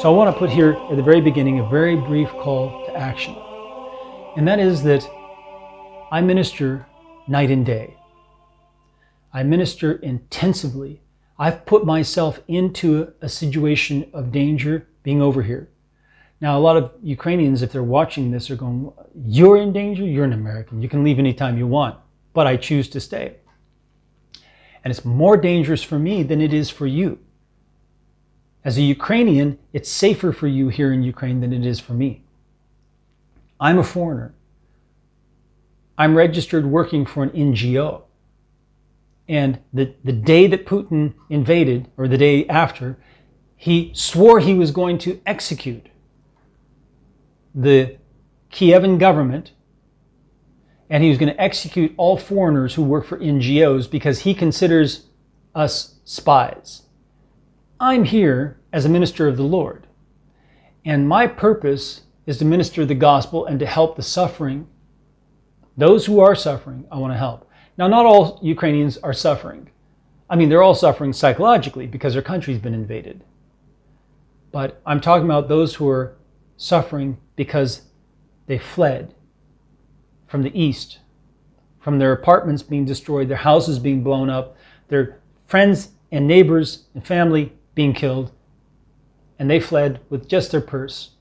So I want to put here at the very beginning a very brief call to action. And that is that I minister night and day. I minister intensively. I've put myself into a situation of danger being over here. Now, a lot of Ukrainians, if they're watching this, are going, you're in danger? You're an American. You can leave anytime you want. But I choose to stay. And it's more dangerous for me than it is for you. As a Ukrainian, it's safer for you here in Ukraine than it is for me. I'm a foreigner. I'm registered working for an NGO. And the day that Putin invaded, or the day after, he swore he was going to execute the Kievan government, and he was going to execute all foreigners who work for NGOs because he considers us spies. I'm here as a minister of the Lord, and my purpose is to minister the gospel and to help the suffering. Those who are suffering, I want to help. Now, not all Ukrainians are suffering. I mean, they're all suffering psychologically because their country's been invaded. But I'm talking about those who are suffering because they fled from the east, from their apartments being destroyed, their houses being blown up, their friends and neighbors and family being killed, and they fled with just their purse.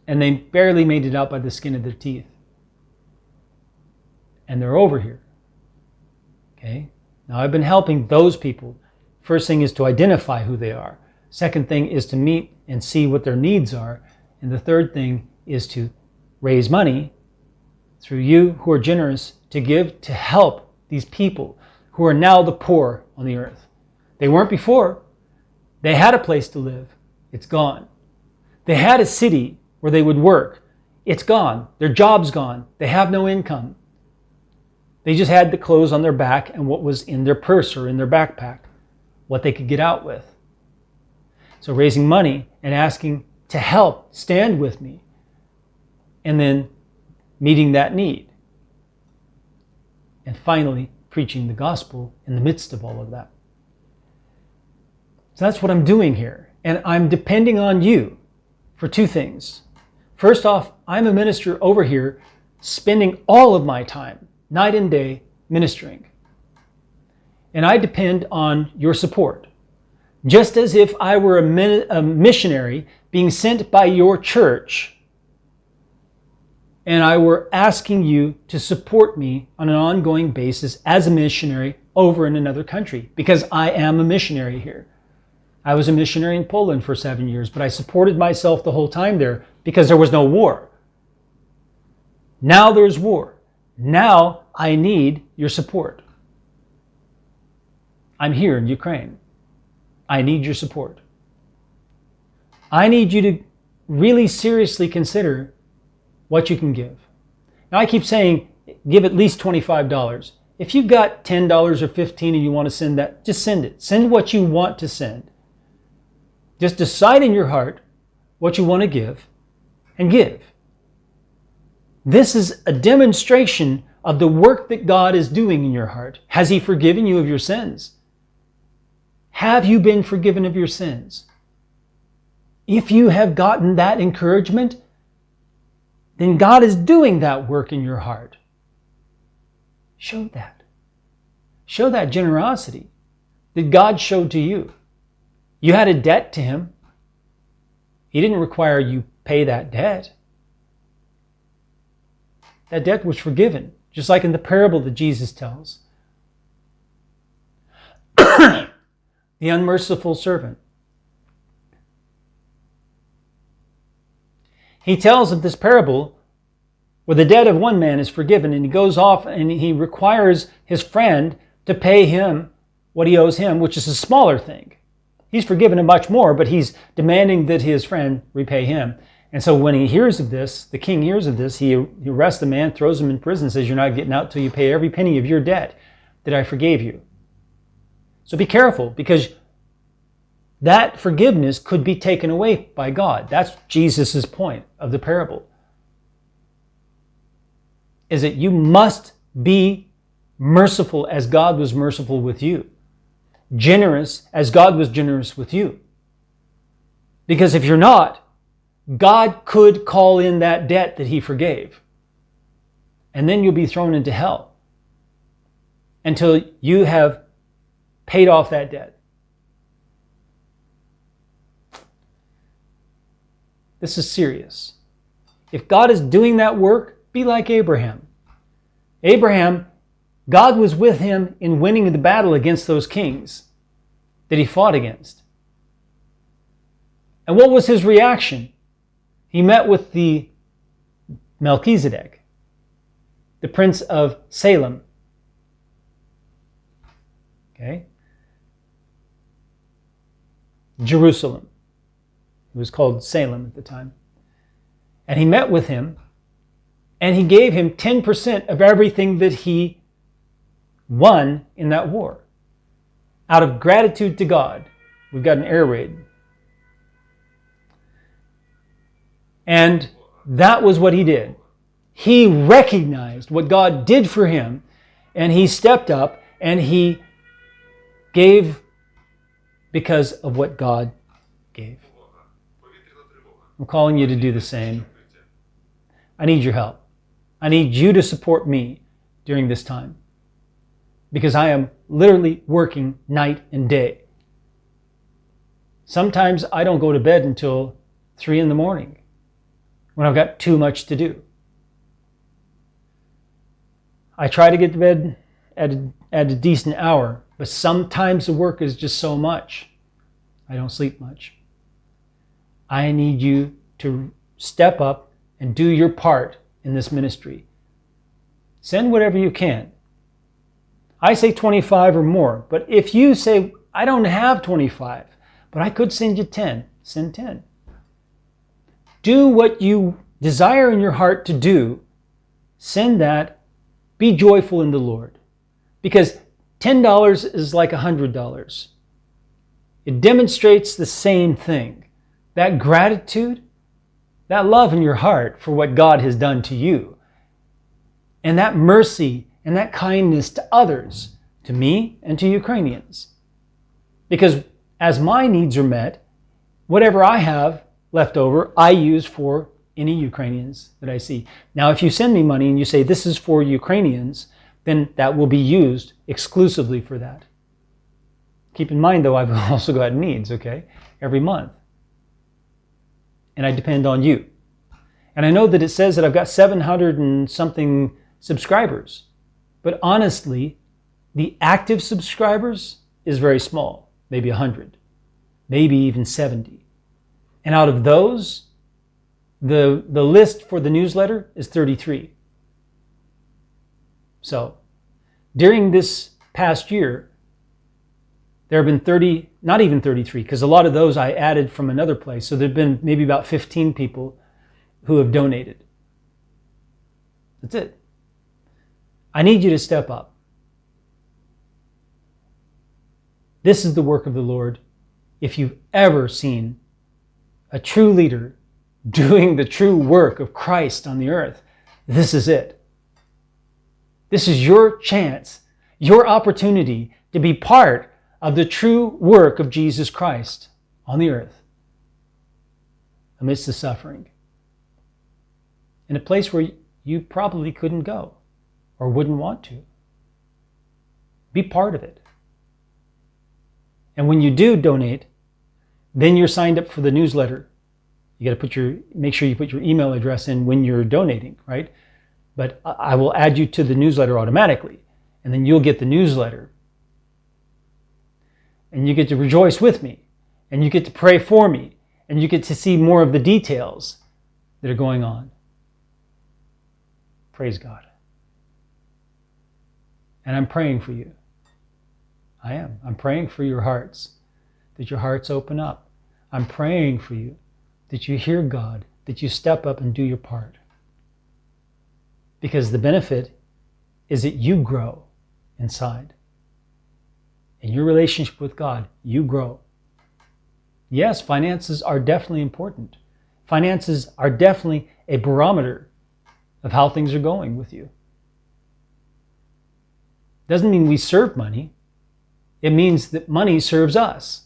And they barely made it out by the skin of their teeth. And they're over here. Okay? Now, I've been helping those people. First thing is to identify who they are. Second thing is to meet and see what their needs are. And the third thing is to raise money through you who are generous to give to help these people who are now the poor on the earth. They weren't before. They had a place to live. It's gone. They had a city where they would work. It's gone. Their job's gone. They have no income. They just had the clothes on their back and what was in their purse or in their backpack, what they could get out with. So raising money and asking to help, stand with me, and then meeting that need. And finally, preaching the gospel in the midst of all of that. So that's what I'm doing here. And I'm depending on you for two things. First off, I'm a minister over here, spending all of my time, night and day, ministering. And I depend on your support. Just as if I were a missionary being sent by your church, and I were asking you to support me on an ongoing basis as a missionary over in another country, because I am a missionary here. I was a missionary in Poland for 7 years, but I supported myself the whole time there because there was no war. Now there's war. Now I need your support. I'm here in Ukraine. I need your support. I need you to really seriously consider what you can give. Now I keep saying, give at least $25. If you've got $10 or $15 and you want to send that, just send it. Send what you want to send. Just decide in your heart what you want to give and give. This is a demonstration of the work that God is doing in your heart. Has He forgiven you of your sins? Have you been forgiven of your sins? If you have gotten that encouragement, then God is doing that work in your heart. Show that. Show that generosity that God showed to you. You had a debt to Him. He didn't require you pay that debt. That debt was forgiven, just like in the parable that Jesus tells. The unmerciful servant. He tells of this parable where the debt of one man is forgiven, and he goes off and he requires his friend to pay him what he owes him, which is a smaller thing. He's forgiven him much more, but he's demanding that his friend repay him. And so when he hears of this, the king hears of this, he arrests the man, throws him in prison, and says, you're not getting out till you pay every penny of your debt that I forgave you. So be careful, because that forgiveness could be taken away by God. That's Jesus' point of the parable. Is that you must be merciful as God was merciful with you. Generous as God was generous with you. Because if you're not, God could call in that debt that he forgave. And then you'll be thrown into hell until you have paid off that debt. This is serious. If God is doing that work, be like Abraham. Abraham, God was with him in winning the battle against those kings that he fought against. And what was his reaction? He met with the Melchizedek, the prince of Salem. Okay? Jerusalem. It was called Salem at the time. And he met with him, and he gave him 10% of everything that he won in that war. Out of gratitude to God. We've got an air raid. And that was what he did. He recognized what God did for him, and he stepped up and he gave because of what God gave. I'm calling you to do the same. I need your help. I need you to support me during this time, because I am literally working night and day. Sometimes I don't go to bed until 3 a.m. when I've got too much to do. I try to get to bed at a decent hour, but sometimes the work is just so much. I don't sleep much. I need you to step up and do your part in this ministry. Send whatever you can. I say 25 or more, but if you say, I don't have 25, but I could send you 10, send 10. Do what you desire in your heart to do. Send that. Be joyful in the Lord. Because $10 is like $100. It demonstrates the same thing. That gratitude, that love in your heart for what God has done to you, and that mercy and that kindness to others, to me and to Ukrainians. Because as my needs are met, whatever I have left over, I use for any Ukrainians that I see. Now, if you send me money and you say this is for Ukrainians, then that will be used exclusively for that. Keep in mind, though, I've also got needs, okay, every month. And I depend on you. And I know that it says that I've got 700 and something subscribers. But honestly, the active subscribers is very small, maybe 100, maybe even 70. And out of those, the list for the newsletter is 33. So, during this past year, there have been 30, not even 33, because a lot of those I added from another place. So there have been maybe about 15 people who have donated. That's it. I need you to step up. This is the work of the Lord. If you've ever seen a true leader doing the true work of Christ on the earth, this is it. This is your chance, your opportunity to be part of the true work of Jesus Christ on the earth amidst the suffering, in a place where you probably couldn't go or wouldn't want to. Be part of it. And when you do donate, then you're signed up for the newsletter. You got to make sure you put your email address in when you're donating, right? But I will add you to the newsletter automatically, and then you'll get the newsletter. And you get to rejoice with me, and you get to pray for me, and you get to see more of the details that are going on. Praise God. And I'm praying for you. I am. I'm praying for your hearts, that your hearts open up. I'm praying for you, that you hear God, that you step up and do your part. Because the benefit is that you grow inside. In your relationship with God, you grow. Yes, finances are definitely important. Finances are definitely a barometer of how things are going with you. Doesn't mean we serve money. It means that money serves us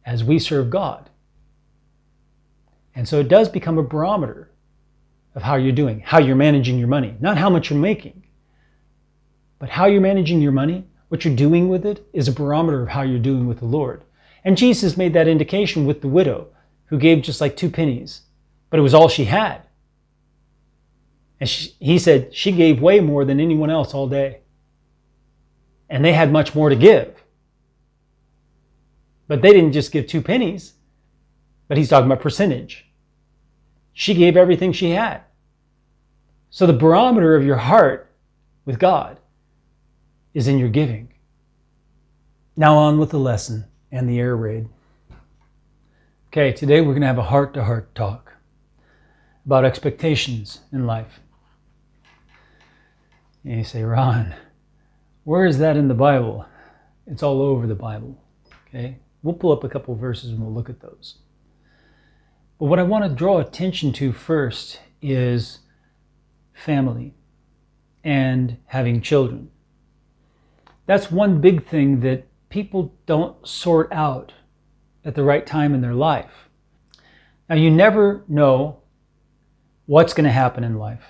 as we serve God. And so it does become a barometer of how you're doing, how you're managing your money. Not how much you're making, but how you're managing your money, what you're doing with it, is a barometer of how you're doing with the Lord. And Jesus made that indication with the widow who gave just like 2 pennies, but it was all she had. And he said she gave way more than anyone else all day. And they had much more to give. But they didn't just give 2 pennies, but he's talking about percentage. She gave everything she had. So the barometer of your heart with God is in your giving. Now on with the lesson and the air raid. Okay, today we're going to have a heart-to-heart talk about expectations in life. And you say, Ron, where is that in the Bible? It's all over the Bible. Okay, we'll pull up a couple of verses and we'll look at those. But what I want to draw attention to first is family and having children. That's one big thing that people don't sort out at the right time in their life. Now, you never know what's going to happen in life.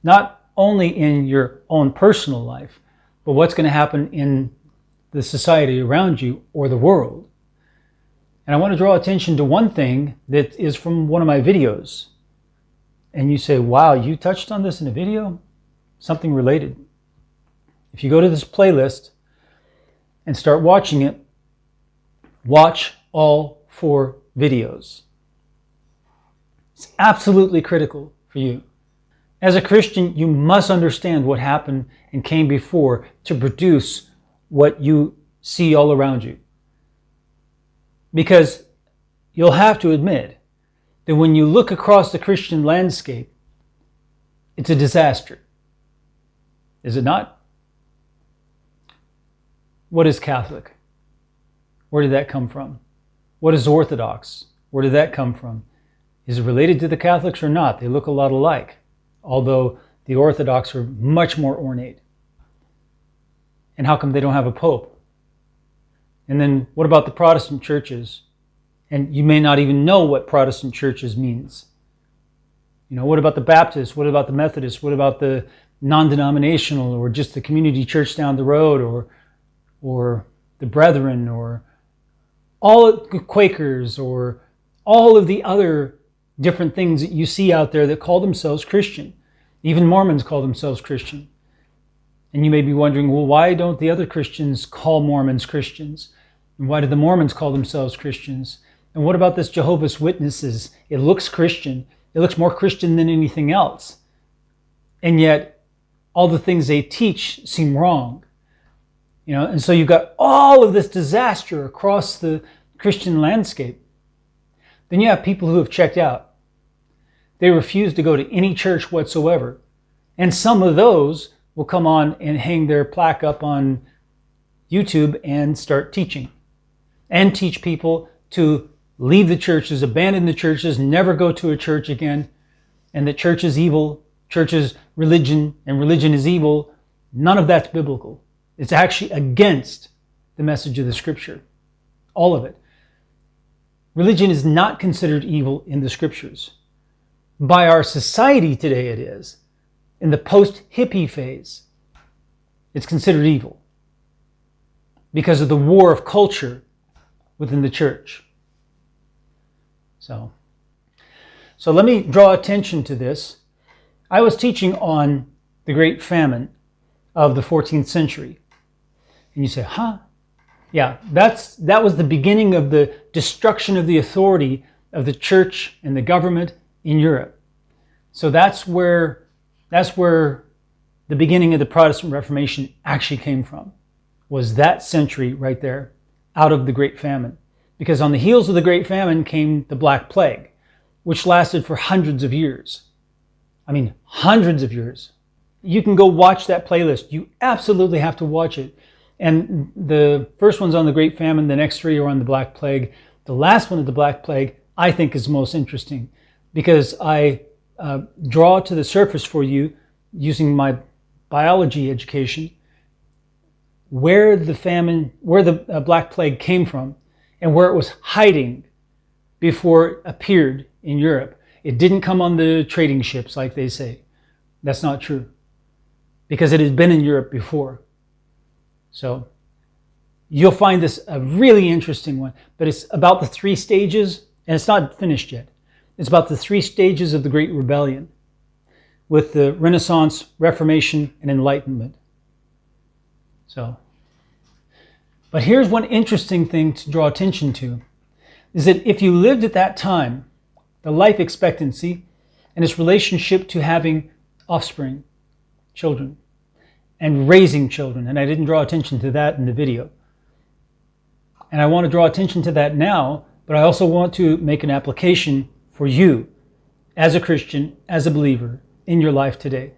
Not only in your own personal life, but what's going to happen in the society around you or the world. And I want to draw attention to one thing that is from one of my videos. And you say, wow, you touched on this in a video? Something related. If you go to this playlist and start watching it, watch all 4 videos. It's absolutely critical for you. As a Christian, you must understand what happened and came before to produce what you see all around you. Because you'll have to admit that when you look across the Christian landscape, it's a disaster. Is it not? What is Catholic? Where did that come from? What is Orthodox? Where did that come from? Is it related to the Catholics or not? They look a lot alike, although the Orthodox are much more ornate. And how come they don't have a pope? And then what about the Protestant churches? And you may not even know what Protestant churches means. You know, what about the Baptists? What about the Methodists? What about the non-denominational or just the community church down the road or the Brethren or all of the Quakers or all of the other different things that you see out there that call themselves Christian? Even Mormons call themselves Christian. And you may be wondering, well, why don't the other Christians call Mormons Christians? And why do the Mormons call themselves Christians? And what about this Jehovah's Witnesses? It looks Christian. It looks more Christian than anything else. And yet, all the things they teach seem wrong. You know, and so you've got all of this disaster across the Christian landscape. Then you have people who have checked out. They refuse to go to any church whatsoever. And some of those will come on and hang their plaque up on YouTube and start teaching. And teach people to leave the churches, abandon the churches, never go to a church again, and that church is evil, church is religion, and religion is evil. None of that's biblical. It's actually against the message of the Scripture. All of it. Religion is not considered evil in the Scriptures. By our society today it is. In the post-hippie phase, it's considered evil because of the war of culture within the church. So let me draw attention to this. I was teaching on the Great Famine of the 14th century. And you say, huh? Yeah, that was the beginning of the destruction of the authority of the church and the government in Europe. So that's where the beginning of the Protestant Reformation actually came from, was that century right there, out of the Great Famine. Because on the heels of the Great Famine came the Black Plague, which lasted for hundreds of years. I mean, hundreds of years. You can go watch that playlist. You absolutely have to watch it. And the first one's on the Great Famine, the next 3 are on the Black Plague. The last one of the Black Plague, I think, is most interesting because I draw to the surface for you, using my biology education, where the Black Plague came from and where it was hiding before it appeared in Europe. It didn't come on the trading ships like they say. That's not true, because it had been in Europe before. So you'll find this a really interesting one, but it's about the 3 stages, and it's not finished yet. It's about the 3 stages of the Great Rebellion, with the Renaissance, Reformation, and Enlightenment. So, but here's one interesting thing to draw attention to, is that if you lived at that time, the life expectancy and its relationship to having offspring, children, and raising children, and I didn't draw attention to that in the video. And I want to draw attention to that now, but I also want to make an application for you as a Christian, as a believer in your life today.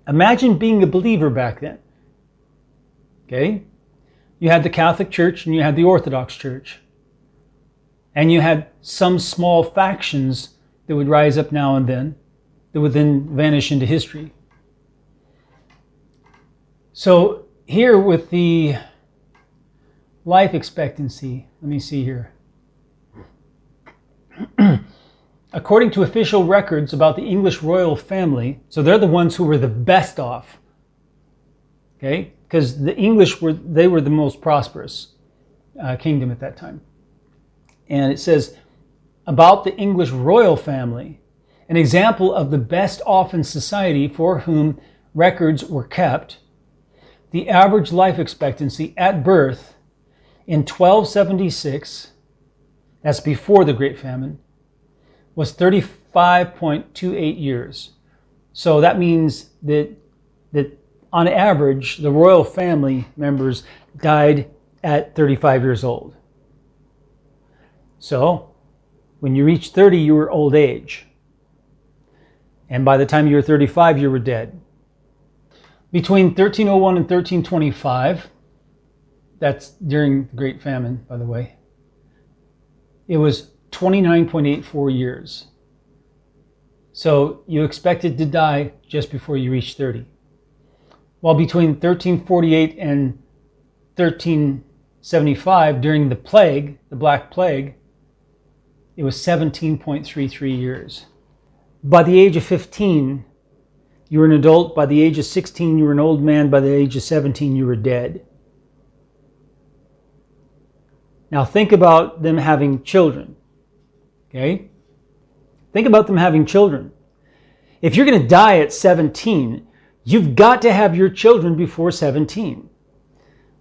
Imagine being a believer back then. Okay? You had the Catholic Church and you had the Orthodox Church. And you had some small factions that would rise up now and then, that would then vanish into history. So here with the life expectancy, let me see here. According to official records about the English royal family, so they're the ones who were the best off, okay? Because the English were the most prosperous kingdom at that time. And it says about the English royal family, an example of the best off in society for whom records were kept, the average life expectancy at birth in 1276, that's before the Great Famine, was 35.28 years. So that means that on average, the royal family members died at 35 years old. So when you reached 30, you were old age. And by the time you were 35, you were dead. Between 1301 and 1325, that's during the Great Famine, by the way, it was 29.84 years. So you expected to die just before you reached 30. While between 1348 and 1375, during the plague, the Black Plague, it was 17.33 years. By the age of 15, you were an adult. By the age of 16, you were an old man. By the age of 17, you were dead. Now think about them having children. Okay? Think about them having children. If you're going to die at 17, you've got to have your children before 17.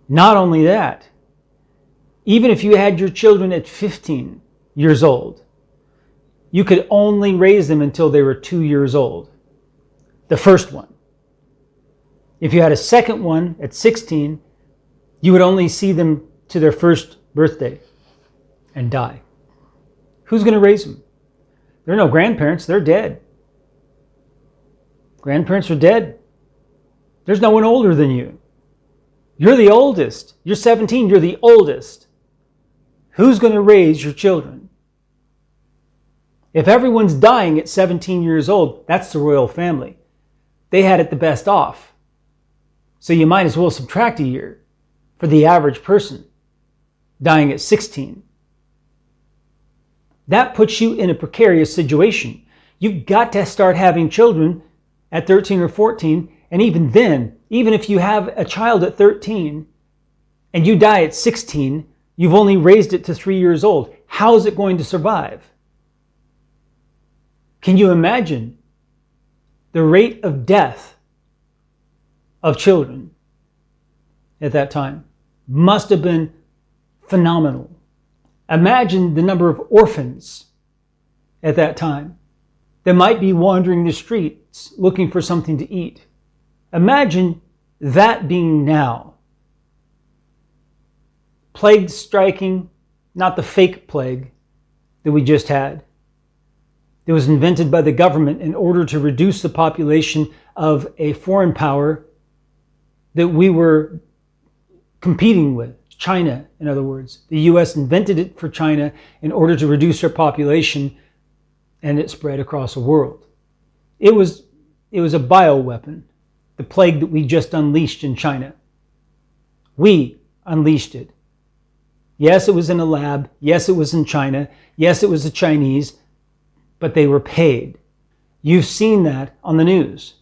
Not only that, even if you had your children at 15 years old, you could only raise them until they were 2 years old. The first one. If you had a second one at 16, you would only see them to their first birthday and die. Who's going to raise them? There are no grandparents. They're dead. Grandparents are dead. There's no one older than you. You're the oldest. You're 17. You're the oldest. Who's going to raise your children? If everyone's dying at 17 years old, that's the royal family. They had it the best off. So you might as well subtract a year for the average person dying at 16. That puts you in a precarious situation. You've got to start having children at 13 or 14. And even then, even if you have a child at 13 and you die at 16, you've only raised it to 3 years old. How is it going to survive? Can you imagine the rate of death of children at that time? Must have been phenomenal. Imagine the number of orphans at that time that might be wandering the streets looking for something to eat. Imagine that being now. Plague striking, not the fake plague that we just had. It was invented by the government in order to reduce the population of a foreign power that we were competing with. China, in other words. The US invented it for China in order to reduce their population, and it spread across the world. It was a bioweapon, the plague that we just unleashed in China. We unleashed it Yes, it was in a lab. Yes, it was in China. Yes, it was the Chinese, but they were paid. You've seen that on the news.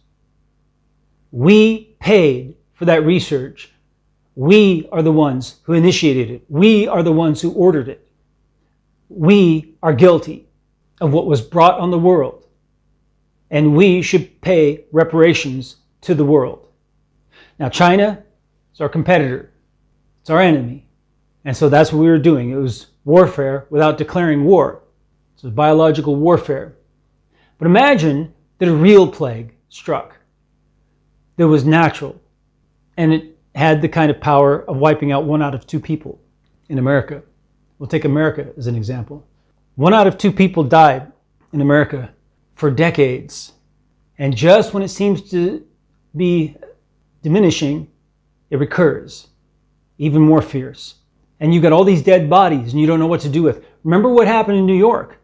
We paid for that research. We are the ones who initiated it. We are the ones who ordered it. We are guilty of what was brought on the world, and we should pay reparations to the world. Now, China is our competitor. It's our enemy. And so that's what we were doing. It was warfare without declaring war. It was biological warfare. But imagine that a real plague struck that was natural, and it had the kind of power of wiping out 1 out of 2 people in America. We'll take America as an example. 1 out of 2 people died in America for decades. And just when it seems to be diminishing, it recurs, even more fierce. And you got all these dead bodies and you don't know what to do with. Remember what happened in New York?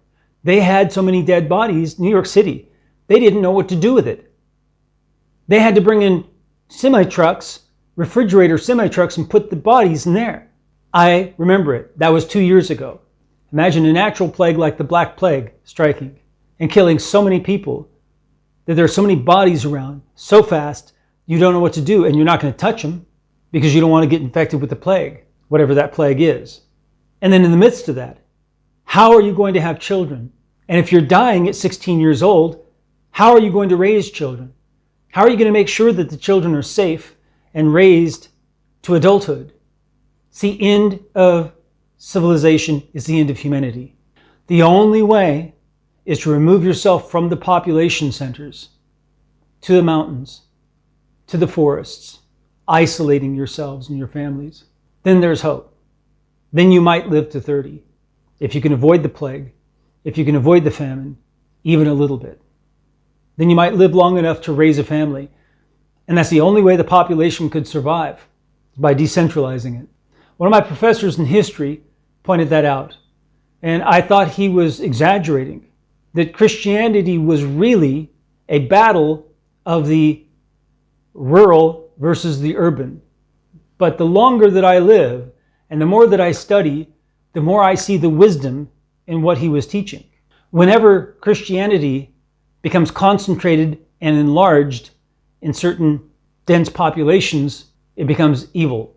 They had so many dead bodies, New York City, they didn't know what to do with it. They had to bring in semi-trucks, refrigerator semi-trucks, and put the bodies in there. I remember it. That was 2 years ago. Imagine a natural plague like the Black Plague striking and killing so many people that there are so many bodies around so fast you don't know what to do, and you're not going to touch them because you don't want to get infected with the plague, whatever that plague is. And then in the midst of that, how are you going to have children? And if you're dying at 16 years old, how are you going to raise children? How are you going to make sure that the children are safe and raised to adulthood? It's the end of civilization, is the end of humanity. The only way is to remove yourself from the population centers, to the mountains, to the forests, isolating yourselves and your families. Then there's hope. Then you might live to 30. If you can avoid the plague, if you can avoid the famine, even a little bit, then you might live long enough to raise a family. And that's the only way the population could survive, by decentralizing it. One of my professors in history pointed that out. And I thought he was exaggerating, that Christianity was really a battle of the rural versus the urban. But the longer that I live and the more that I study, the more I see the wisdom in what he was teaching. Whenever Christianity becomes concentrated and enlarged in certain dense populations, it becomes evil.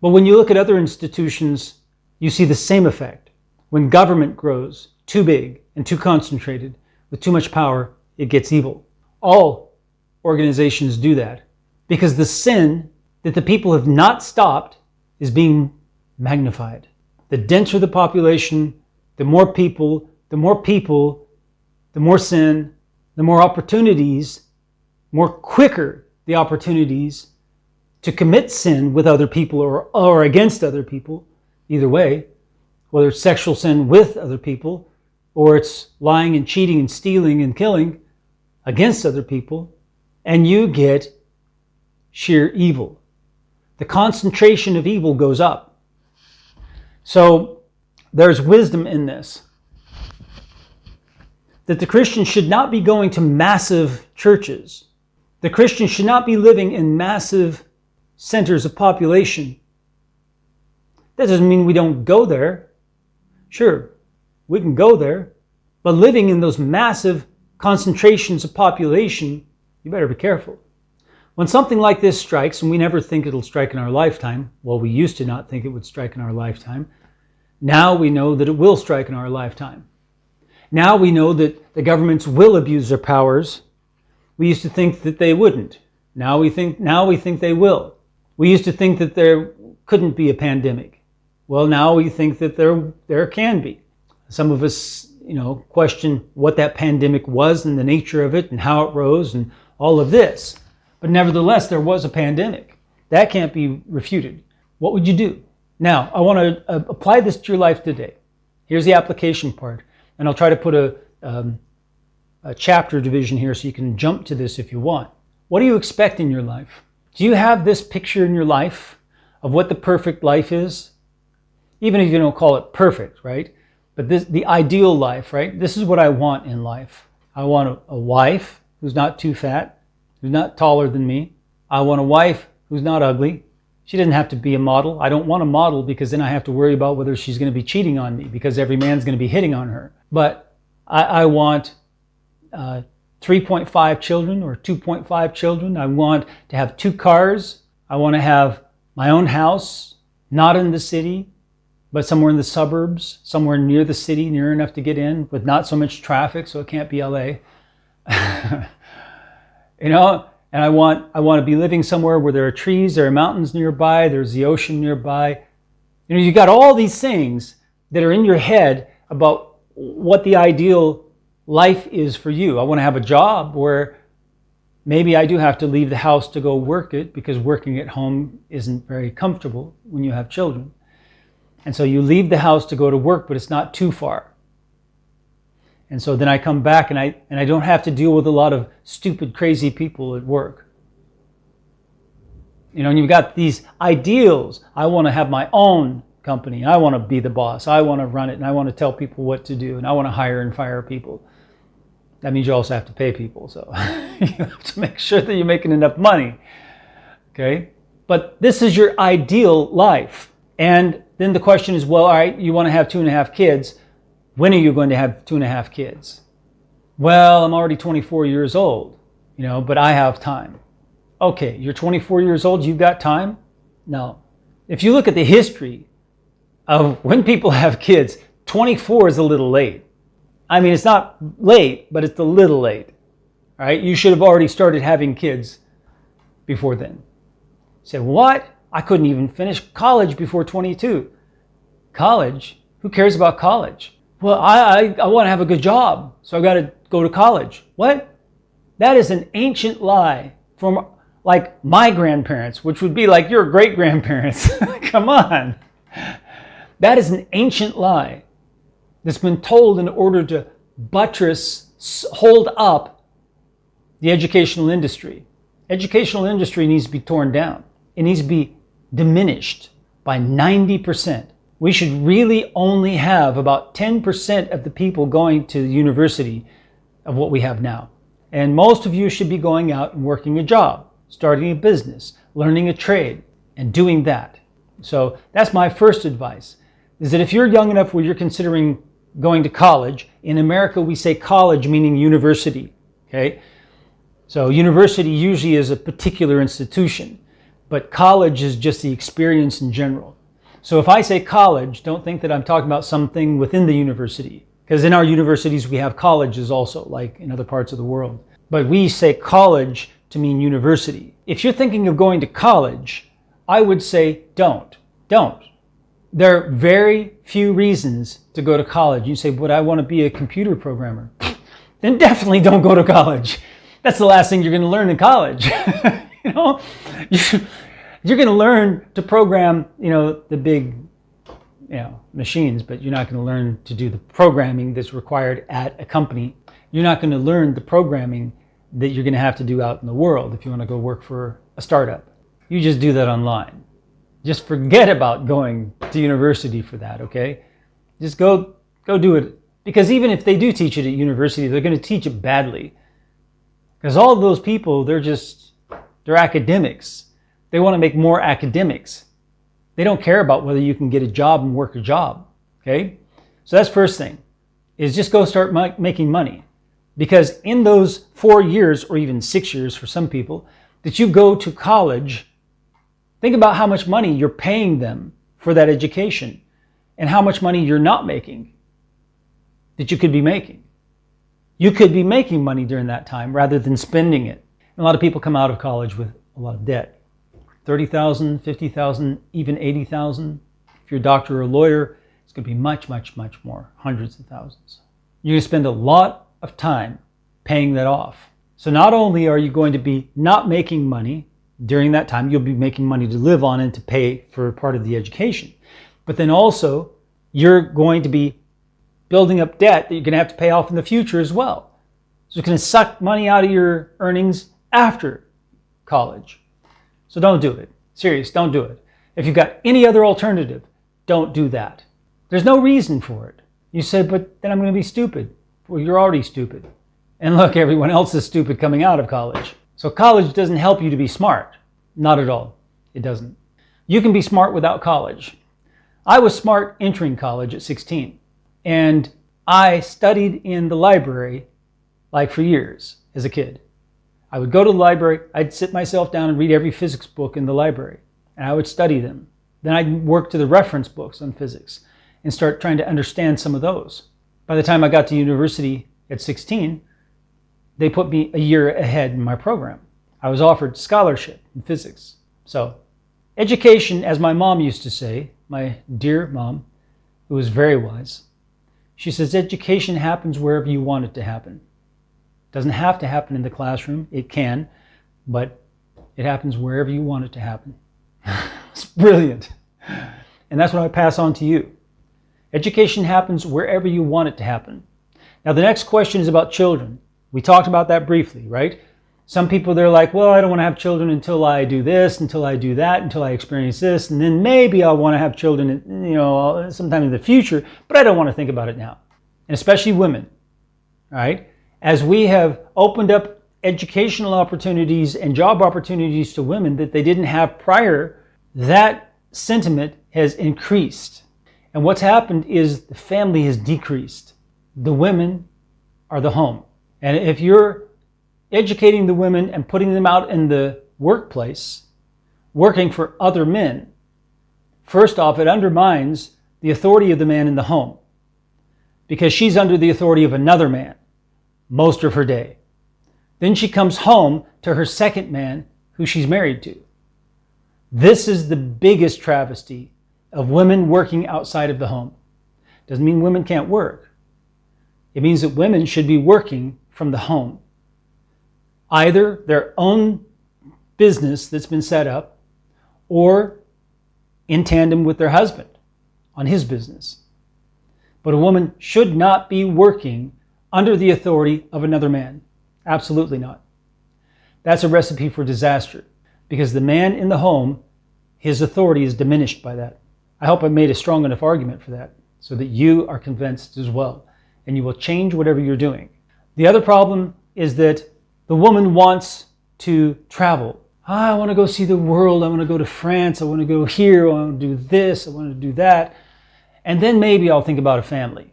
But when you look at other institutions, you see the same effect. When government grows too big and too concentrated with too much power, it gets evil. All organizations do that because the sin that the people have not stopped is being magnified. The denser the population, the more people, the more sin, the more opportunities, more quicker the opportunities to commit sin with other people or against other people, either way, whether it's sexual sin with other people or it's lying and cheating and stealing and killing against other people, and you get sheer evil. The concentration of evil goes up. So there's wisdom in this. That the Christian should not be going to massive churches. The Christian should not be living in massive centers of population. That doesn't mean we don't go there. Sure, we can go there. But living in those massive concentrations of population, you better be careful. When something like this strikes, and we never think it'll strike in our lifetime, well, we used to not think it would strike in our lifetime. Now we know that it will strike in our lifetime. Now we know that the governments will abuse their powers. We used to think that they wouldn't. Now we think they will. We used to think that there couldn't be a pandemic. Well, now we think that there can be. Some of us, question what that pandemic was and the nature of it and how it rose and all of this. But nevertheless, there was a pandemic. That can't be refuted. What would you do? Now, I want to apply this to your life today. Here's the application part. And I'll try to put a chapter division here so you can jump to this if you want. What do you expect in your life? Do you have this picture in your life of what the perfect life is? Even if you don't call it perfect, right? But the ideal life, right? This is what I want in life. I want a wife who's not too fat, who's not taller than me. I want a wife who's not ugly. She doesn't have to be a model. I don't want a model because then I have to worry about whether she's going to be cheating on me because every man's going to be hitting on her. But I want 3.5 children or 2.5 children. I want to have 2 cars. I want to have my own house, not in the city, but somewhere in the suburbs, somewhere near the city, near enough to get in with not so much traffic, so it can't be LA. You know, and I want to be living somewhere where there are trees, there are mountains nearby, there's the ocean nearby. You know, you got all these things that are in your head about what the ideal life is for you. I want to have a job where maybe I do have to leave the house to go work it because working at home isn't very comfortable when you have children. And so you leave the house to go to work, but it's not too far. And so then I come back and I don't have to deal with a lot of stupid, crazy people at work. You know, and you've got these ideals. I want to have my own company. I want to be the boss. I want to run it and I want to tell people what to do and I want to hire and fire people. That means you also have to pay people. So you have to make sure that you're making enough money. Okay? But this is your ideal life. And then the question is, well, all right, you want to have 2.5 kids. When are you going to have 2.5 kids? Well, I'm already 24 years old, you know, but I have time. Okay, you're 24 years old, you've got time? No. If you look at the history of when people have kids, 24 is a little late. I mean, it's not late, but it's a little late. All right, you should have already started having kids before then. You say, what? I couldn't even finish college before 22. College? Who cares about college? Well, I want to have a good job, so I got to go to college. What? That is an ancient lie from like my grandparents, which would be like your great-grandparents. Come on. That is an ancient lie that's been told in order to hold up the educational industry. Educational industry needs to be torn down. It needs to be diminished by 90%. We should really only have about 10% of the people going to the university of what we have now. And most of you should be going out and working a job, starting a business, learning a trade, and doing that. So that's my first advice, is that if you're young enough where you're considering going to college, in America we say college meaning university, okay? So university usually is a particular institution, but college is just the experience in general. So if I say college, don't think that I'm talking about something within the university, because in our universities we have colleges also, like in other parts of the world. But we say college to mean university. If you're thinking of going to college, I would say don't. There are very few reasons to go to college. You say, but I want to be a computer programmer. Then definitely don't go to college. That's the last thing you're going to learn in college. You know, you're going to learn to program, you know, the big, you know, machines, but you're not going to learn to do the programming that's required at a company. You're not going to learn the programming that you're going to have to do out in the world if you want to go work for a startup. You just do that online. Just forget about going to university for that, okay? Just go do it. Because even if they do teach it at university, they're going to teach it badly. Because all of those people, they're academics. They want to make more academics. They don't care about whether you can get a job and work a job, okay? So that's first thing, is just go start making money. Because in those 4 years, or even 6 years for some people, that you go to college, think about how much money you're paying them for that education and how much money you're not making that you could be making. You could be making money during that time rather than spending it. And a lot of people come out of college with a lot of debt. $30,000, $50,000, even $80,000. If you're a doctor or a lawyer, it's going to be much, much, much more, hundreds of thousands. You're going to spend a lot of time paying that off. So not only are you going to be not making money during that time, you'll be making money to live on and to pay for part of the education. But then also, you're going to be building up debt that you're going to have to pay off in the future as well. So it's going to suck money out of your earnings after college. So don't do it. Serious, don't do it. If you've got any other alternative, don't do that. There's no reason for it. You said, but then I'm going to be stupid. Well, you're already stupid. And look, everyone else is stupid coming out of college. So college doesn't help you to be smart. Not at all. It doesn't. You can be smart without college. I was smart entering college at 16, and I studied in the library like for years as a kid. I would go to the library, I'd sit myself down and read every physics book in the library, and I would study them. Then I'd work to the reference books on physics and start trying to understand some of those. By the time I got to university at 16, they put me a year ahead in my program. I was offered scholarship in physics. So, education, as my mom used to say, my dear mom, who was very wise, she says, education happens wherever you want it to happen. It doesn't have to happen in the classroom. It can, but it happens wherever you want it to happen. It's brilliant. And that's what I pass on to you. Education happens wherever you want it to happen. Now, the next question is about children. We talked about that briefly, right? Some people, they're like, well, I don't want to have children until I do this, until I do that, until I experience this, and then maybe I'll want to have children, sometime in the future, but I don't want to think about it now. And especially women, right? As we have opened up educational opportunities and job opportunities to women that they didn't have prior, that sentiment has increased. And what's happened is the family has decreased. The women are the home. And if you're educating the women and putting them out in the workplace, working for other men, first off, it undermines the authority of the man in the home, because she's under the authority of another man most of her day. Then she comes home to her second man who she's married to. This is the biggest travesty of women working outside of the home. Doesn't mean women can't work. It means that women should be working from the home. Either their own business that's been set up, or in tandem with their husband on his business. But a woman should not be working under the authority of another man. Absolutely not. That's a recipe for disaster, because the man in the home, his authority is diminished by that. I hope I made a strong enough argument for that, so that you are convinced as well, and you will change whatever you're doing. The other problem is that the woman wants to travel. I want to go see the world. I want to go to France. I want to go here. I want to do this. I want to do that. And then maybe I'll think about a family.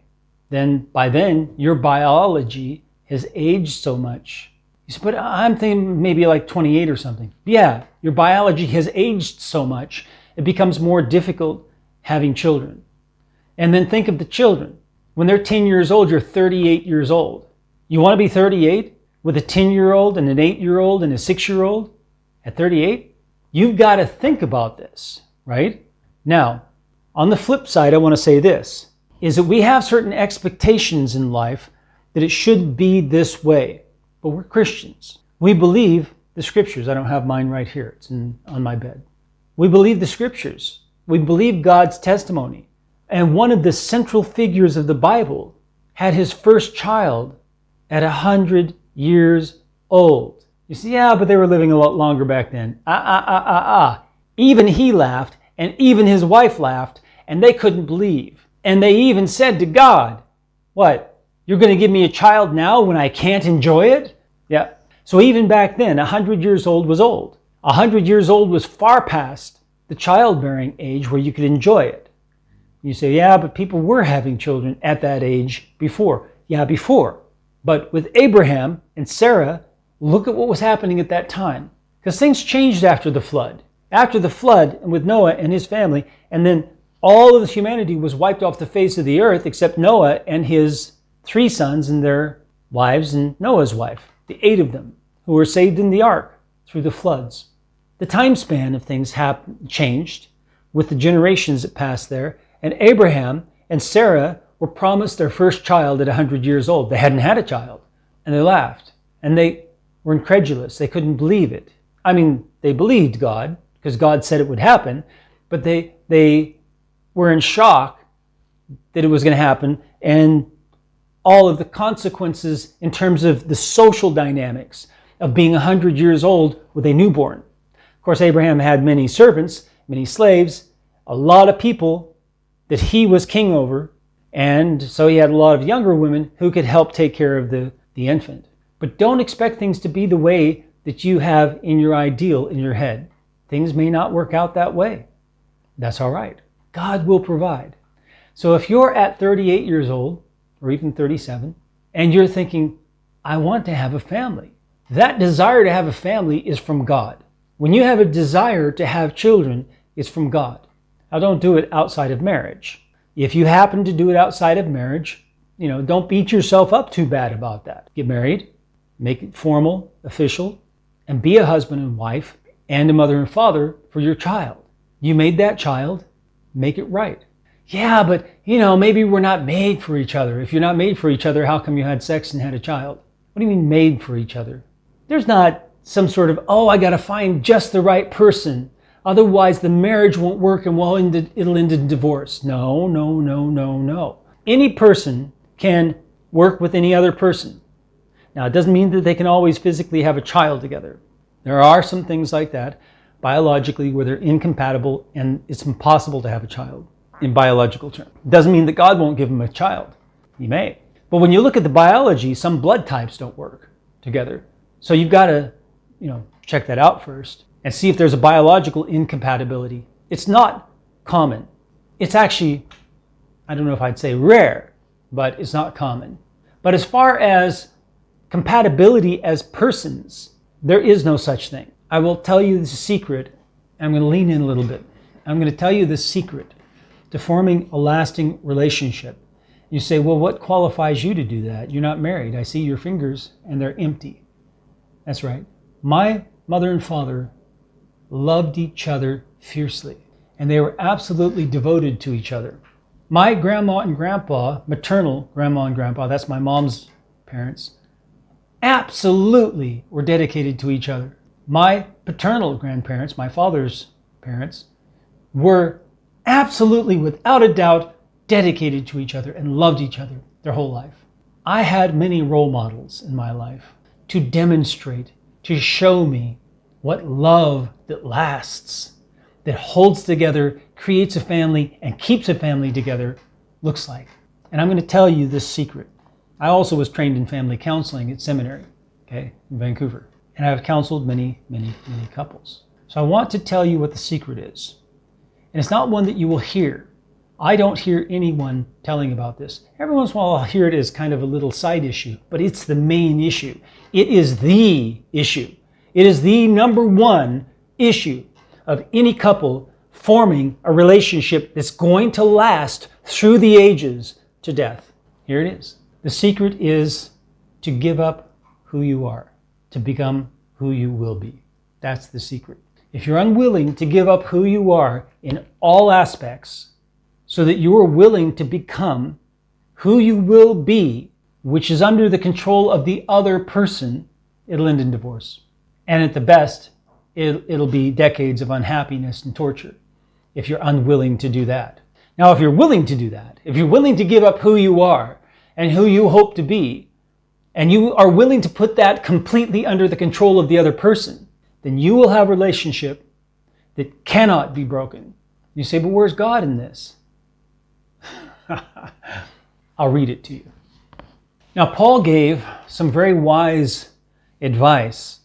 Then by then, your biology has aged so much. You say, but I'm thinking maybe like 28 or something. Yeah, your biology has aged so much, it becomes more difficult having children. And then think of the children. When they're 10 years old, you're 38 years old. You want to be 38 with a 10-year-old and an 8-year-old and a 6-year-old at 38? You've got to think about this, right? Now, on the flip side, I want to say this, is that we have certain expectations in life that it should be this way. But we're Christians. We believe the scriptures. I don't have mine right here. It's on my bed. We believe the scriptures. We believe God's testimony. And one of the central figures of the Bible had his first child at 100 years old. You see, yeah, but they were living a lot longer back then. Even he laughed, and even his wife laughed, and they couldn't believe. And they even said to God, what? You're going to give me a child now when I can't enjoy it? Yeah. So even back then, 100 years old was old. 100 years old was far past the childbearing age where you could enjoy it. You say, yeah, but people were having children at that age before. Yeah, before. But with Abraham and Sarah, look at what was happening at that time. Because things changed after the flood. After the flood, and with Noah and his family, and then all of humanity was wiped off the face of the earth except Noah and his 3 sons and their wives and Noah's wife, the 8 of them, who were saved in the ark through the floods. The time span of things changed with the generations that passed there, and Abraham and Sarah were promised their first child at 100 years old. They hadn't had a child, and they laughed, and they were incredulous. They couldn't believe it. I mean, they believed God, because God said it would happen, but they were in shock that it was going to happen, and all of the consequences in terms of the social dynamics of being 100 years old with a newborn. Of course, Abraham had many servants, many slaves, a lot of people that he was king over, and so he had a lot of younger women who could help take care of the infant. But don't expect things to be the way that you have in your ideal in your head. Things may not work out that way. That's all right. God will provide. So if you're at 38 years old, or even 37, and you're thinking, I want to have a family, that desire to have a family is from God. When you have a desire to have children, it's from God. Now, don't do it outside of marriage. If you happen to do it outside of marriage, don't beat yourself up too bad about that. Get married, make it formal, official, and be a husband and wife and a mother and father for your child. You made that child, make it right. Yeah, but maybe we're not made for each other. If you're not made for each other, how come you had sex and had a child? What do you mean made for each other? There's not some sort of, I got to find just the right person. Otherwise the marriage won't work and it'll end in divorce. No. Any person can work with any other person. Now, it doesn't mean that they can always physically have a child together. There are some things like that biologically where they're incompatible and it's impossible to have a child in biological terms. It doesn't mean that God won't give them a child. He may. But when you look at the biology, some blood types don't work together. So you've got to, check that out first and see if there's a biological incompatibility. It's not common. It's actually, I don't know if I'd say rare, but it's not common. But as far as compatibility as persons, there is no such thing. I will tell you the secret. I'm going to lean in a little bit. I'm going to tell you the secret to forming a lasting relationship. You say, well, what qualifies you to do that? You're not married. I see your fingers and they're empty. That's right. My mother and father loved each other fiercely, and they were absolutely devoted to each other. My grandma and grandpa, maternal grandma and grandpa, that's my mom's parents, absolutely were dedicated to each other. My paternal grandparents, my father's parents, were absolutely, without a doubt, dedicated to each other and loved each other their whole life. I had many role models in my life to demonstrate, to show me what love that lasts, that holds together, creates a family, and keeps a family together looks like. And I'm going to tell you this secret. I also was trained in family counseling at seminary, in Vancouver. And I've counseled many couples. So I want to tell you what the secret is. And it's not one that you will hear. I don't hear anyone telling about this. Every once in a while I'll hear it as kind of a little side issue, but it's the main issue. It is the issue. It is the number one issue of any couple forming a relationship that's going to last through the ages to death. Here it is. The secret is to give up who you are, to become who you will be. That's the secret. If you're unwilling to give up who you are in all aspects, so that you are willing to become who you will be, which is under the control of the other person, it'll end in divorce. And at the best, it'll be decades of unhappiness and torture if you're unwilling to do that. Now, if you're willing to do that, if you're willing to give up who you are and who you hope to be, and you are willing to put that completely under the control of the other person, then you will have a relationship that cannot be broken. You say, but where's God in this? I'll read it to you. Now, Paul gave some very wise advice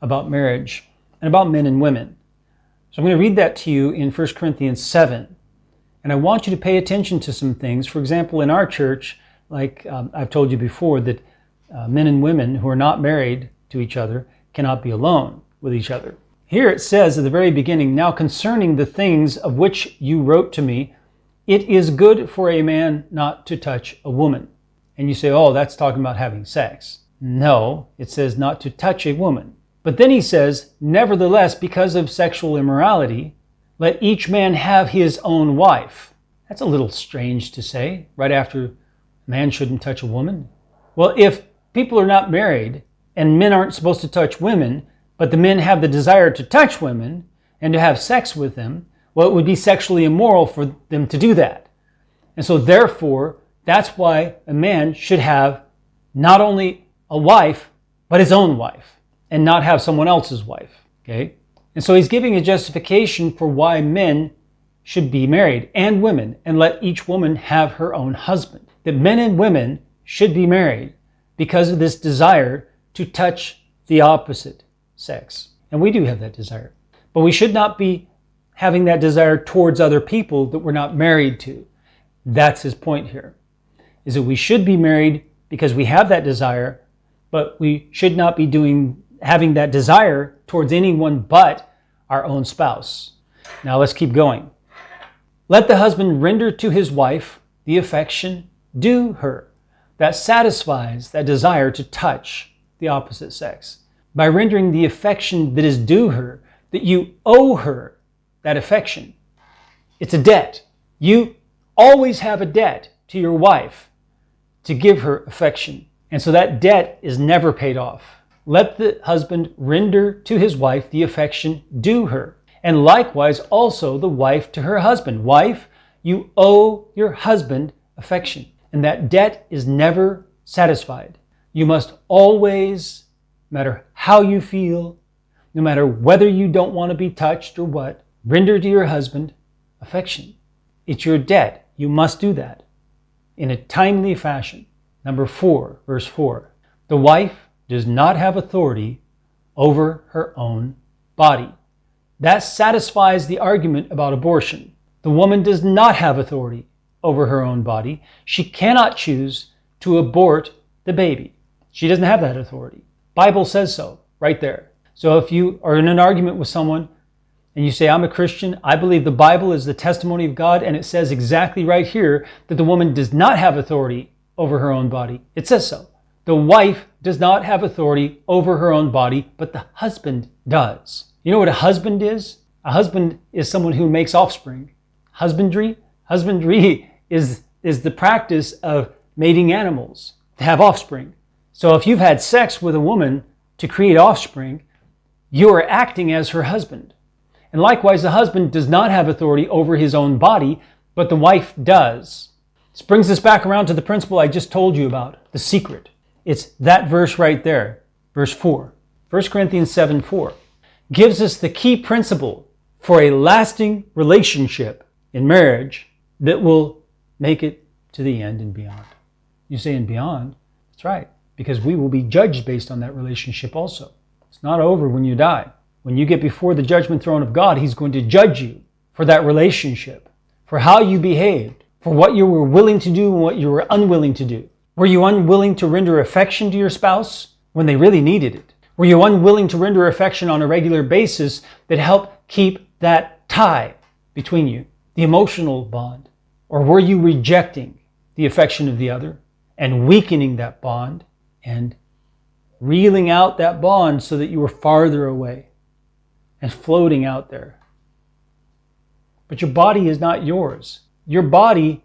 about marriage and about men and women. So I'm going to read that to you in 1 Corinthians 7. And I want you to pay attention to some things. For example, in our church, like I've told you before, that men and women who are not married to each other cannot be alone with each other. Here it says at the very beginning, now concerning the things of which you wrote to me, it is good for a man not to touch a woman. And you say, oh, that's talking about having sex. No, it says not to touch a woman. But then he says, nevertheless, because of sexual immorality, let each man have his own wife. That's a little strange to say, right after a man shouldn't touch a woman. Well, if people are not married and men aren't supposed to touch women, but the men have the desire to touch women and to have sex with them, well, it would be sexually immoral for them to do that. And so therefore, that's why a man should have not only a wife, but his own wife, and not have someone else's wife, okay? And so he's giving a justification for why men should be married, and women, and let each woman have her own husband. That men and women should be married because of this desire to touch the opposite sex. And we do have that desire. But we should not be having that desire towards other people that we're not married to. That's his point here, is that we should be married because we have that desire, but we should not be having that desire towards anyone but our own spouse. Now let's keep going. Let the husband render to his wife the affection due her. That satisfies that desire to touch the opposite sex. By rendering the affection that is due her, that you owe her that affection. It's a debt. You always have a debt to your wife to give her affection. And so that debt is never paid off. Let the husband render to his wife the affection due her. And likewise also the wife to her husband. Wife, you owe your husband affection. And that debt is never satisfied. You must always, no matter how you feel, no matter whether you don't want to be touched or what, render to your husband affection. It's your debt. You must do that in a timely fashion. Number 4, verse 4. The wife does not have authority over her own body. That satisfies the argument about abortion. The woman does not have authority over her own body. She cannot choose to abort the baby. She doesn't have that authority. Bible says so, right there. So if you are in an argument with someone and you say, I'm a Christian, I believe the Bible is the testimony of God, and it says exactly right here that the woman does not have authority over her own body. It says so. The wife does not have authority over her own body, but the husband does. You know what a husband is? A husband is someone who makes offspring. Husbandry is the practice of mating animals to have offspring. So if you've had sex with a woman to create offspring, you are acting as her husband. And likewise, the husband does not have authority over his own body, but the wife does. This brings us back around to the principle I just told you about, the secret. It's that verse right there, verse 4. 1 Corinthians 7:4 gives us the key principle for a lasting relationship in marriage that will make it to the end and beyond. You say and beyond? That's right, because we will be judged based on that relationship also. It's not over when you die. When you get before the judgment throne of God, He's going to judge you for that relationship, for how you behaved, for what you were willing to do and what you were unwilling to do. Were you unwilling to render affection to your spouse when they really needed it? Were you unwilling to render affection on a regular basis that helped keep that tie between you, the emotional bond? Or were you rejecting the affection of the other and weakening that bond and reeling out that bond so that you were farther away and floating out there? But your body is not yours. Your body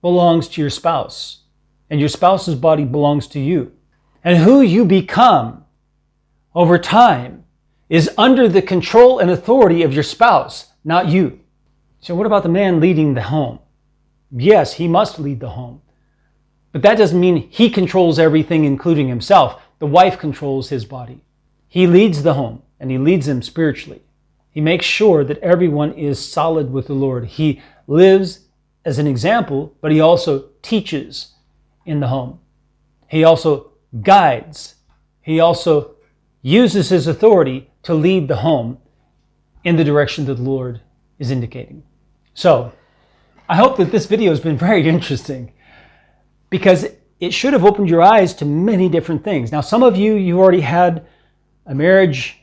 belongs to your spouse, and your spouse's body belongs to you. And who you become over time is under the control and authority of your spouse, not you. So what about the man leading the home? Yes, he must lead the home. But that doesn't mean he controls everything, including himself. The wife controls his body. He leads the home, and he leads them spiritually. He makes sure that everyone is solid with the Lord. He lives as an example, but he also teaches in the home. He also guides. He also uses his authority to lead the home in the direction that the Lord is indicating. So, I hope that this video has been very interesting, because it should have opened your eyes to many different things. Now, some of you already had a marriage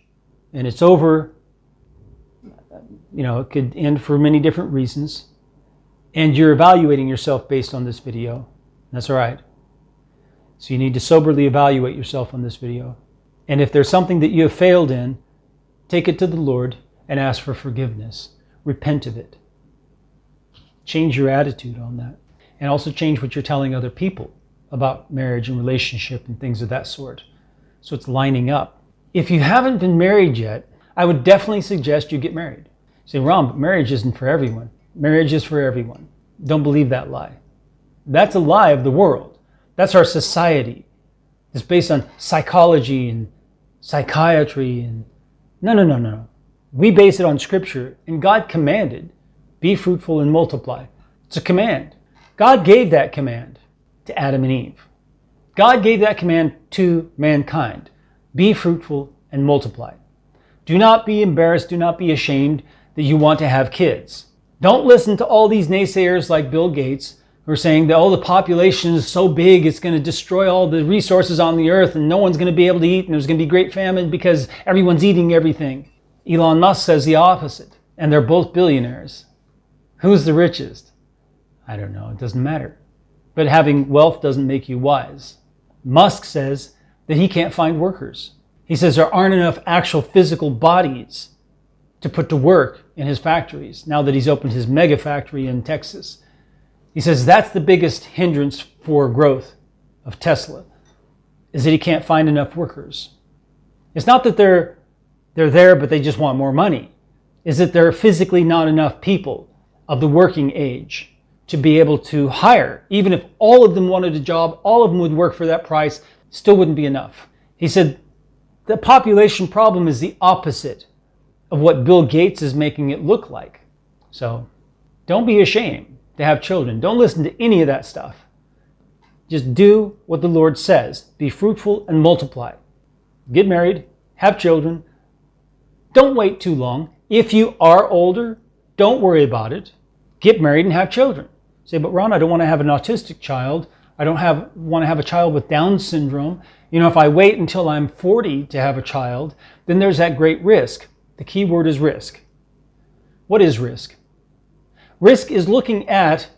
and it's over. It could end for many different reasons. And you're evaluating yourself based on this video. That's all right. So you need to soberly evaluate yourself on this video. And if there's something that you have failed in, take it to the Lord and ask for forgiveness. Repent of it. Change your attitude on that. And also change what you're telling other people about marriage and relationship and things of that sort. So it's lining up. If you haven't been married yet, I would definitely suggest you get married. You say, Ron, but marriage isn't for everyone. Marriage is for everyone. Don't believe that lie. That's a lie of the world. That's our society. It's based on psychology and psychiatry. And No. We base it on Scripture. And God commanded, be fruitful and multiply. It's a command. God gave that command to Adam and Eve. God gave that command to mankind. Be fruitful and multiply. Do not be embarrassed. Do not be ashamed. that you want to have kids. Don't listen to all these naysayers like Bill Gates who are saying that, oh, the population is so big, it's going to destroy all the resources on the earth and no one's going to be able to eat and there's going to be great famine because everyone's eating everything. Elon Musk says the opposite, and they're both billionaires. Who's the richest? I don't know, it doesn't matter. But having wealth doesn't make you wise. Musk says that he can't find workers. He says there aren't enough actual physical bodies to put to work in his factories now that he's opened his mega factory in Texas. He says that's the biggest hindrance for growth of Tesla, is that he can't find enough workers. It's not that they're there but they just want more money. Is that there are physically not enough people of the working age to be able to hire. Even if all of them wanted a job, all of them would work for that price, still wouldn't be enough. He said the population problem is the opposite of what Bill Gates is making it look like. So don't be ashamed to have children. Don't listen to any of that stuff. Just do what the Lord says. Be fruitful and multiply. Get married, have children. Don't wait too long. If you are older, don't worry about it. Get married and have children. Say, but Ron, I don't want to have an autistic child. I don't want to have a child with Down syndrome. If I wait until I'm 40 to have a child, then there's that great risk. The key word is risk. What is risk? Risk is looking at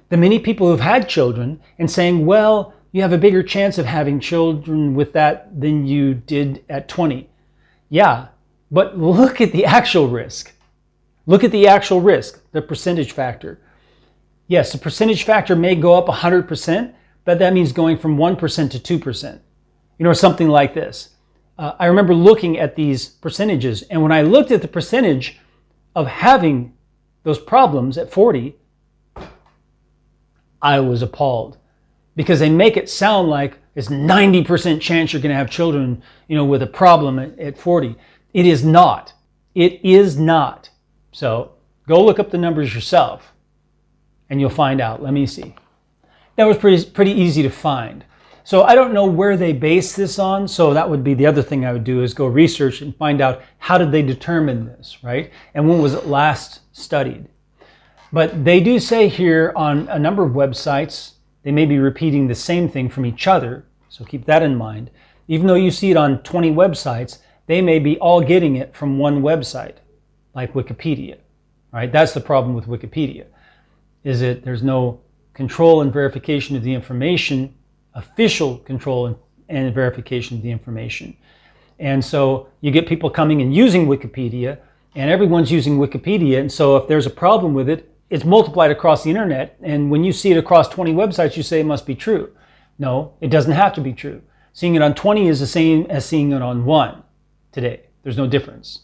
the many people who've had children and saying, well, you have a bigger chance of having children with that than you did at 20. Yeah, but look at the actual risk. Look at the actual risk, the percentage factor. Yes, the percentage factor may go up 100%, but that means going from 1% to 2%, or something like this. I remember looking at these percentages, and when I looked at the percentage of having those problems at 40, I was appalled, because they make it sound like it's 90% chance you're going to have children, with a problem at 40. It is not. It is not. So go look up the numbers yourself and you'll find out. Let me see. That was pretty easy to find. So I don't know where they base this on. So that would be the other thing I would do, is go research and find out how did they determine this, right? And when was it last studied? But they do say here on a number of websites, they may be repeating the same thing from each other. So keep that in mind. Even though you see it on 20 websites, they may be all getting it from one website, like Wikipedia, right? That's the problem with Wikipedia, is that there's no control and verification of the information, official control and verification of the information. And so you get people coming and using Wikipedia, and everyone's using Wikipedia. And so if there's a problem with it, it's multiplied across the internet. And when you see it across 20 websites, you say it must be true. No, it doesn't have to be true. Seeing it on 20 is the same as seeing it on 1 today. There's no difference.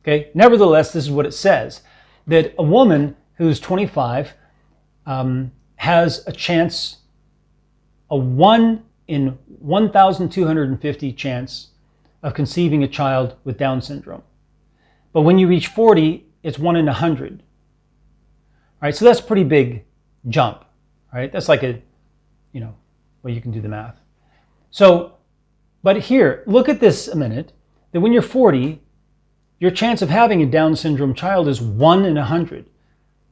Okay. Nevertheless, this is what it says, that a woman who's 25 has a chance, a 1 in 1,250 chance of conceiving a child with Down syndrome. But when you reach 40, it's 1 in 100. All right, so that's a pretty big jump, right? That's like well, you can do the math. So, but here, look at this a minute, that when you're 40, your chance of having a Down syndrome child is 1 in 100.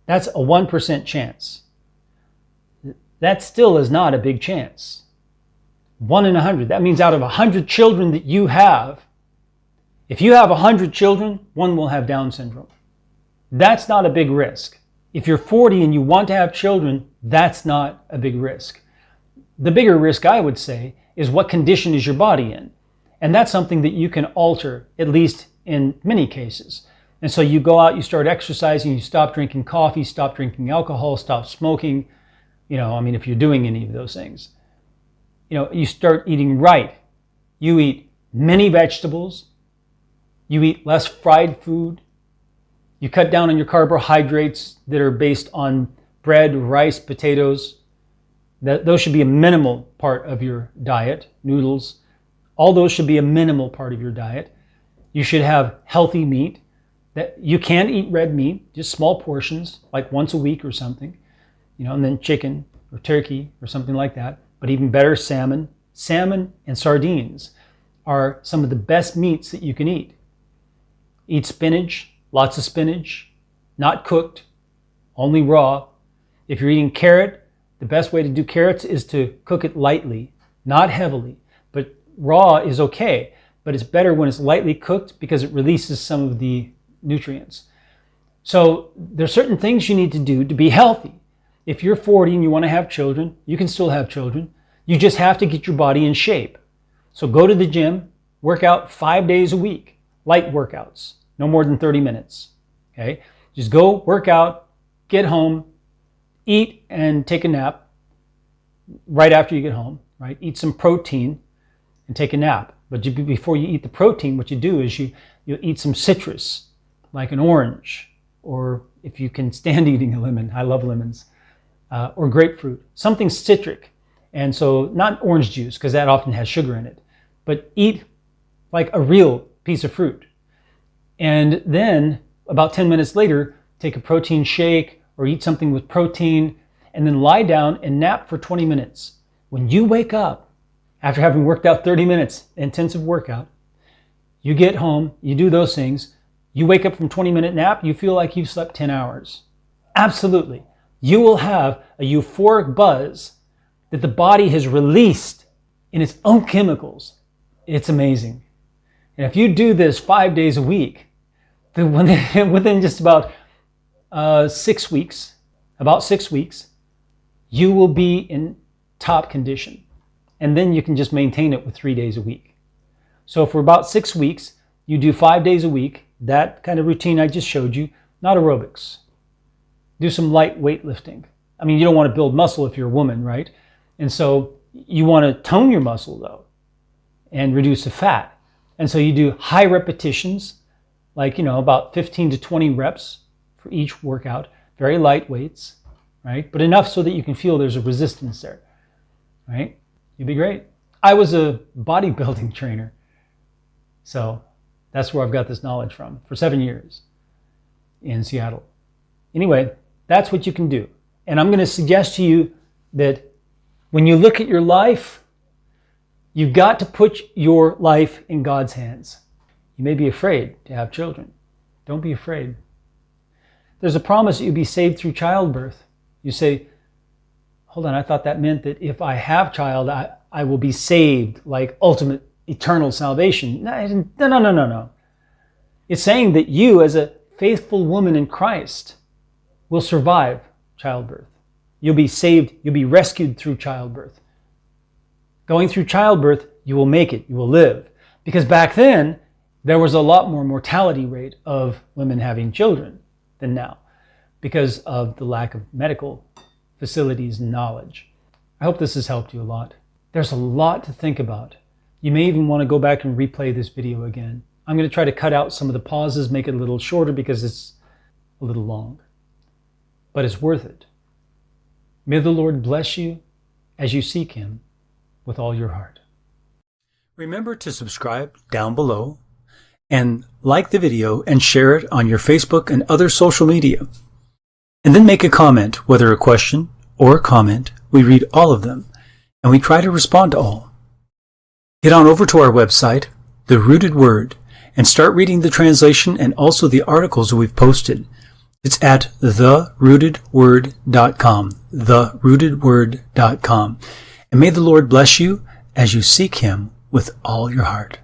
That's a 1% chance. That still is not a big chance. 1 in 100. That means out of 100 children that you have, if you have 100 children, 1 will have Down syndrome. That's not a big risk. If you're 40 and you want to have children, that's not a big risk. The bigger risk, I would say, is what condition is your body in? And that's something that you can alter, at least in many cases. And so you go out, you start exercising, you stop drinking coffee, stop drinking alcohol, stop smoking, if you're doing any of those things. You start eating right. You eat many vegetables. You eat less fried food. You cut down on your carbohydrates that are based on bread, rice, potatoes. Those should be a minimal part of your diet. Noodles. All those should be a minimal part of your diet. You should have healthy meat. That you can eat red meat, just small portions, like once a week or something. And then chicken or turkey or something like that. But even better, salmon. Salmon and sardines are some of the best meats that you can eat. Eat spinach, lots of spinach. not cooked, only raw. If you're eating carrot, the best way to do carrots is to cook it lightly, not heavily. But raw is okay, but it's better when it's lightly cooked because it releases some of the nutrients. So there's certain things you need to do to be healthy. If you're 40 and you want to have children, you can still have children. You just have to get your body in shape. So go to the gym, work out 5 days a week, light workouts, no more than 30 minutes. Okay? Just go work out, get home, eat and take a nap right after you get home, right? Eat some protein and take a nap. But before you eat the protein, what you do is you eat some citrus, like an orange, or if you can stand eating a lemon, I love lemons, or grapefruit, something citric. And so not orange juice, because that often has sugar in it, but eat like a real piece of fruit. And then about 10 minutes later, take a protein shake or eat something with protein, and then lie down and nap for 20 minutes. When you wake up, after having worked out 30 minutes, intensive workout, you get home, you do those things, you wake up from 20-minute nap, you feel like you've slept 10 hours. Absolutely. You will have a euphoric buzz that the body has released in its own chemicals. It's amazing. And if you do this 5 days a week, then within just about 6 weeks, you will be in top condition. And then you can just maintain it with 3 days a week. So for about 6 weeks, you do 5 days a week, that kind of routine I just showed you, not aerobics. Do some light weightlifting. I mean, you don't want to build muscle if you're a woman, right? And so you want to tone your muscle though, and reduce the fat. And so you do high repetitions, like, about 15 to 20 reps for each workout, very light weights, right? But enough so that you can feel there's a resistance there, right? You'll be great. I was a bodybuilding trainer, so that's where I've got this knowledge from for 7 years in Seattle. Anyway, that's what you can do. And I'm going to suggest to you that when you look at your life, you've got to put your life in God's hands. You may be afraid to have children. Don't be afraid. There's a promise that you'll be saved through childbirth. You say, hold on, I thought that meant that if I have child, I will be saved, like ultimate eternal salvation. No. It's saying that you, as a faithful woman in Christ, will survive childbirth. You'll be saved, you'll be rescued through childbirth. Going through childbirth, you will make it, you will live. Because back then, there was a lot more mortality rate of women having children than now, because of the lack of medical facilities and knowledge. I hope this has helped you a lot. There's a lot to think about. You may even want to go back and replay this video again. I'm going to try to cut out some of the pauses, make it a little shorter because it's a little long. But it's worth it. May the Lord bless you as you seek Him with all your heart. Remember to subscribe down below and like the video and share it on your Facebook and other social media. And then make a comment, whether a question or a comment. We read all of them, and we try to respond to all. Get on over to our website, The Rooted Word, and start reading the translation and also the articles we've posted. It's at therootedword.com, therootedword.com. And may the Lord bless you as you seek Him with all your heart.